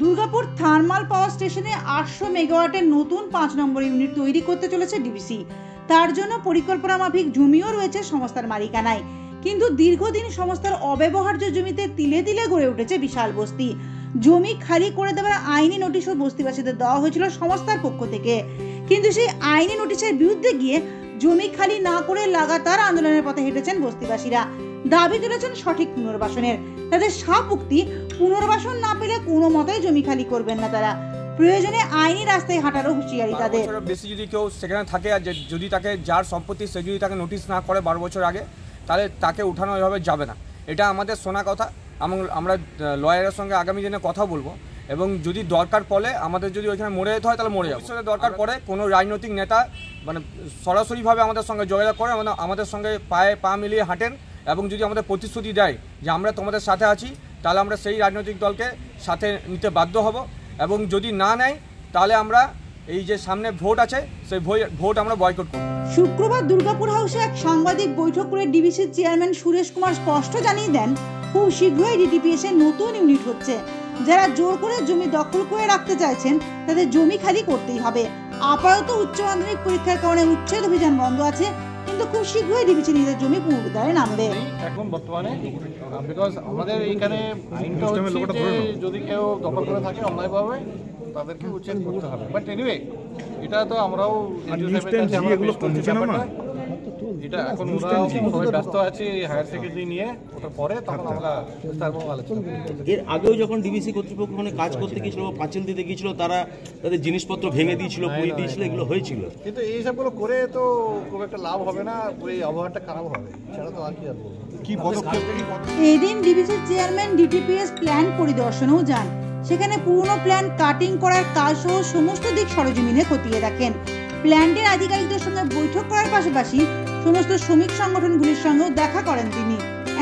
Durgapur thermal power স্টেশনে 800 মেগাওয়াটের নতুন 5 নম্বর unit তৈরি করতে চলেছে ডিবিসি। তার জন্য পরিকল্পনা মাফিক জমিও রয়েছে সংস্থার মালিকানায়। কিন্তু দীর্ঘদিন সংস্থার অব্যবহার্য জমিতে তিলে তিলে গড়ে উঠেছে বিশাল বস্তি। জমি খালি করে দেওয়ার আইনি নোটিশও বস্তিবাসীদের দেওয়া হয়েছিল সংস্থার পক্ষ থেকে। কিন্তু সেই আইনি নোটিশের বিরুদ্ধে গিয়ে জমি খালি না করে লাগাতার আন্দোলনের পথে হেঁটেছেন বস্তিবাসীরা। দাবি তুলেছেন সঠিক পুনর্বাসনের। তাদের সাফ উক্তি, পুনর্বাসন না পেলে কোনো মতেই জমি খালি করবেন না তারা। প্রয়োজনে আইনি রাস্তায় হাঁটারও হুঁশিয়ারি তাদের। বেশি যদি কেউ সেখানে থাকে আর যদি তাকে যার সম্পত্তি সে যদি তাকে নোটিশ না করে 12 বছর আগে, তাহলে তাকে উঠানো এভাবে যাবে না। এটা আমাদের শোনা কথা। আমরা লয়ারের সঙ্গে আগামী দিনে কথা বলবো এবং যদি দরকার পড়ে আমাদের যদি ওইখানে মরে যেতে হয় তাহলে মরে যাবো। দরকার পড়ে কোনো রাজনৈতিক নেতা মানে সরাসরিভাবে আমাদের সঙ্গে যোগাযোগ করে, আমাদের সঙ্গে পায়ে পা মিলিয়ে হাঁটেন এবং যদি আমাদের প্রতিশ্রুতি দেয় যে আমরা তোমাদের সাথে আছি, তাহলে আমরা সেই রাজনৈতিক দলকে সাথে নিতে বাধ্য হব। এবং যদি না নেয় তাহলে আমরা এই যে সামনে ভোট আছে সেই ভোট আমরা বয়কট করব। শুক্রবার দুর্গাপুর হাউসে এক সাংবাদিক বৈঠক করে ডিবিসির চেয়ারম্যান সুরেশ কুমার স্পষ্ট জানিয়ে দেন, খুব শীঘ্রই ডিটিপিএস এর নতুন ইউনিট হচ্ছে। যারা জোর করে জমি দখল করে রাখতে চাইছেন তাদের জমি খালি করতেই হবে। আপাতত উচ্চ মাধ্যমিক পরীক্ষার কারণে উচ্ছেদ অভিযান বন্ধ আছে, কিন্তু খুব শীঘ্রই ডিবিসি নিজের জমি পুনরুদ্ধারে নামবে। এখন বর্তমানে বিকজ আমাদের এইখানে আইনটা হচ্ছে যে যদি কেউ দখল করে থাকে অন্যায়ভাবে তাদেরকে উচ্ছেদ করতে হবে। বাট এনিওয়ে এটা তো আমরাও এটা এখন সবাই ব্যস্ত আছি হায়ার সেকেন্ডারি নিয়ে, ওটার পরে তখন আমরা বিস্তারভাবে আলোচনা করব। এর আগেও যখন ডিবিসি কর্তৃপক্ষ ওখানে কাজ করতে গিয়েছিল, পাঁচিল দিতে গিয়েছিল, তারা তাদের জিনিসপত্র ভেঙে দিয়েছিল, পুড়িয়ে দিয়েছিল, এগুলো হয়েছিল। কিন্তু এইসবগুলো করে তো খুব একটা লাভ হবে না, পুরো আবহাওয়াটা খারাপ হবে। সেটা তো আর কি আর বলবো। কি পদক্ষেপ? এদিন ডিবিসির চেয়ারম্যান ডিটিপিএস প্ল্যান পরিদর্শনেও যান। সেখানে পুরনো প্ল্যান কাটিং করার কাজ সহ সমস্ত দিক সরেজমিনে খতিয়ে দেখেন। প্ল্যান্টের আধিকারিকদের সঙ্গে বৈঠক করার পাশাপাশি সমস্ত শ্রমিক সংগঠনগুলির সঙ্গেও দেখা করেন তিনি।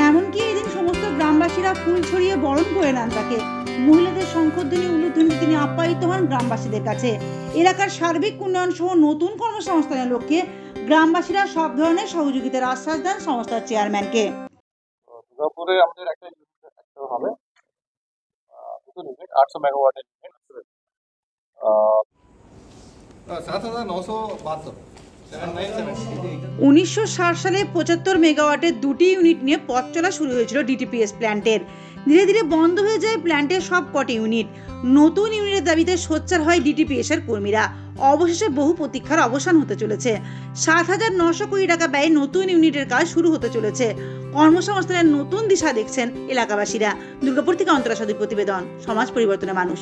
এমনকি এদিন সমস্ত গ্রামবাসীরা ফুল ছড়িয়ে বরণ করে নেন তাকে। মহিলাদের শঙ্খধ্বনি উলুধ্বনি তিনি আপ্যায়িত হন গ্রামবাসীদের কাছে। এলাকার সার্বিক উন্নয়ন সহ নতুন কর্মসংস্থানের লক্ষ্যে গ্রামবাসীরা সব ধরনের সহযোগিতার আশ্বাস দেন সংস্থার চেয়ারম্যানকে। দুর্গাপুরে আমাদের একটা হবে 800 মেগাওয়াটের 1960 সালে 75 মেগাওয়াটের 2টি ইউনিট নিয়ে পথ চলা শুরু হয়েছিল ডিটিপিএস প্ল্যান্টের। ধীরে ধীরে বন্ধ হয়ে যায় প্ল্যান্টের সব কটি ইউনিট। নতুন ইউনিটের দাবিতে সোচ্চার হয় ডিটিপিএস এর কর্মীরা। অবশেষে বহু প্রতীক্ষার অবসান হতে চলেছে। 7,900 কোটি টাকা ব্যয়ে নতুন ইউনিটের কাজ শুরু হতে চলেছে। কর্মসংস্থানের নতুন দিশা দেখছেন এলাকাবাসীরা। দুর্গাপুর থেকে অন্তরা সাধুর প্রতিবেদন, সমাজ পরিবর্তনের মানুষ।